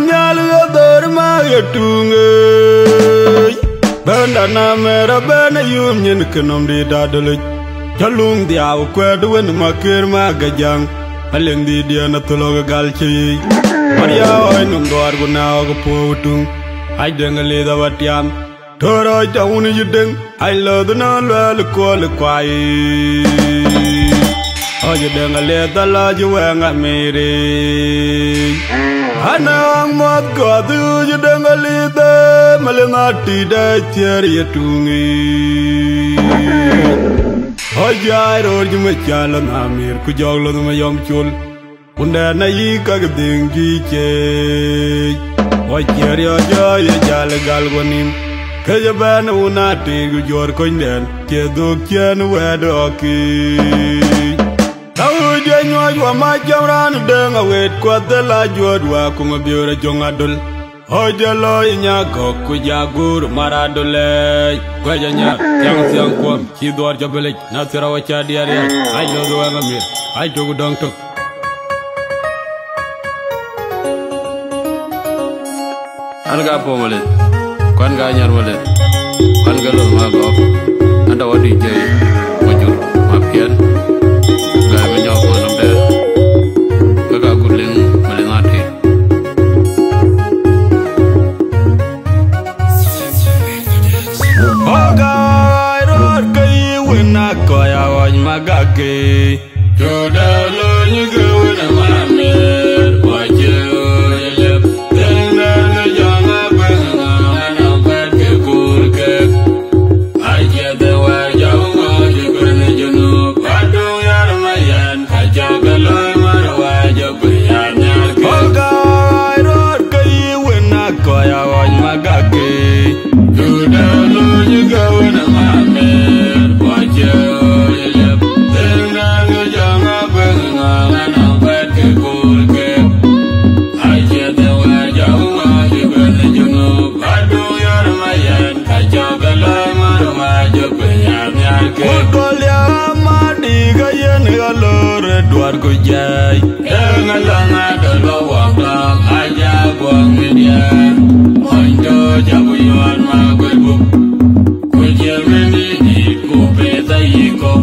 nyalga dor ma yetunge benda na mera bena yum nyen kenom di dadele jalung diaw kwed wen makir ma gajang aleng di dia na tuloga galchi maria oi num dor guna go potung ai dengle da watiam toro jaun yideng ai lod na lal ko le kwai oje dengle da la juwenga mere anang mot ko du dengle da malengati da tier yetungi ojai ror jume chalan amir ku joglo ma yom chul unda na yi ka gdengi che ojer yo jo ye jal gal gonim ke ban una ti gu jor ko nden ke do ken wedo ki tau je nyoy wa ma jamran de nga wet ko de la jodwa ku ngabiore jongadul ojalo nya ko ku jagur maradule gwajanya yang siang kom ci dor jabelej na tirawa cha diare ay lo do nga mir ay jogu dong tok anga pomale kan ga nyar male kan ga lo ma go anda wadi je wajur mapian ga me nyaw ko nam de ga guleng male ngati ogai ror kai wina ko ya waj magake joda lo ni go na mame waje go jay nga langa do lo wang la aja gwang media mondo jabu yon ma gwebu ku jemeni ni ku peta yiko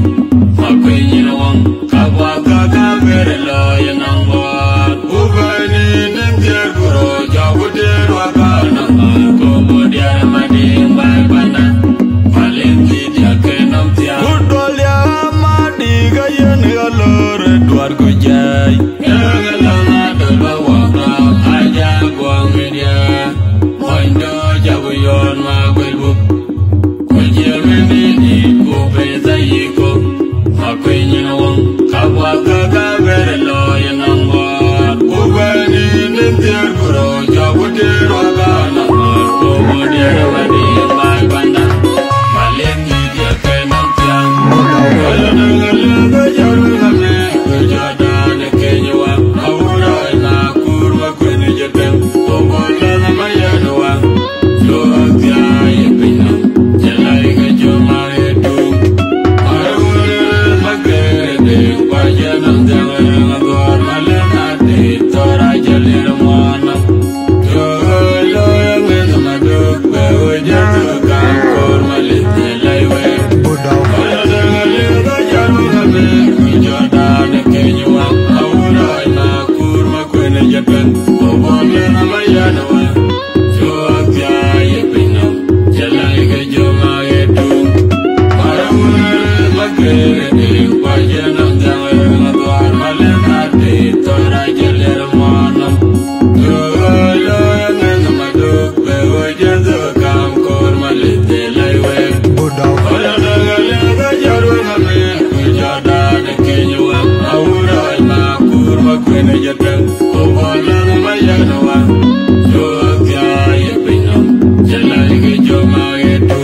ma ku nyina wang ka wa ka mere lo yanang wa u bani nim der guro jabu der wa ka na ko bodia ma di bai bana valenti dia kenam tia ku dolya ma di ga yen ga lor duar go jay nga langa do lo wang la aja gwang media mondo jabu yon ma gwebu ku jemeni ni ku peta yiko ma ku nyina wang ka wa ka mere lo yanang wa u bani nim der guro jabu der wa ka na ko bodia ma di bai bana valenti dia kenam tia wala nga langa jaru na me jada ne kenywa awura na kurwa kwene jetem omola na mayano wa jo atia yepina jalai ga joma etu awura magede wajana ndanga ngor malena de tora jalira mwana jo lo yangen madu be wajatu ka kor malite laiwe wala nga langa jaru na me jada ne kenywa awura na kurwa kwene jetem omola na mayano wa jo atia yepina jalai ga joma etu awura magede wajana ndanga ngor malena de tora jalira mwana jo lo yangen madu be wajatu ka kor malite laiwe wala nga langa jaru na me jada ne kenywa awura na kurwa kwene jetem omola na mayano wa jo atia yepina jalai ga joma etu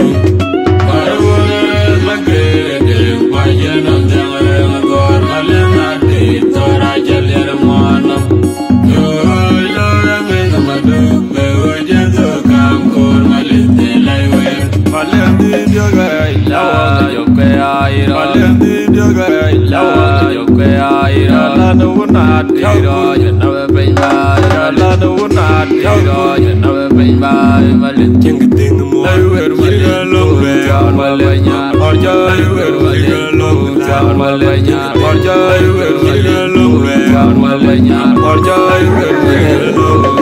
awura magede wajana ndanga ngor malena de tora jalira mwana jo lo yangen madu be wajatu ka kor malite laiwe valenti joga ila jokwe aira valenti joga ila jokwe aira la no na tiro na be la no na Marjoy,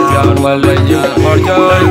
Pian Malaya, Marjoy,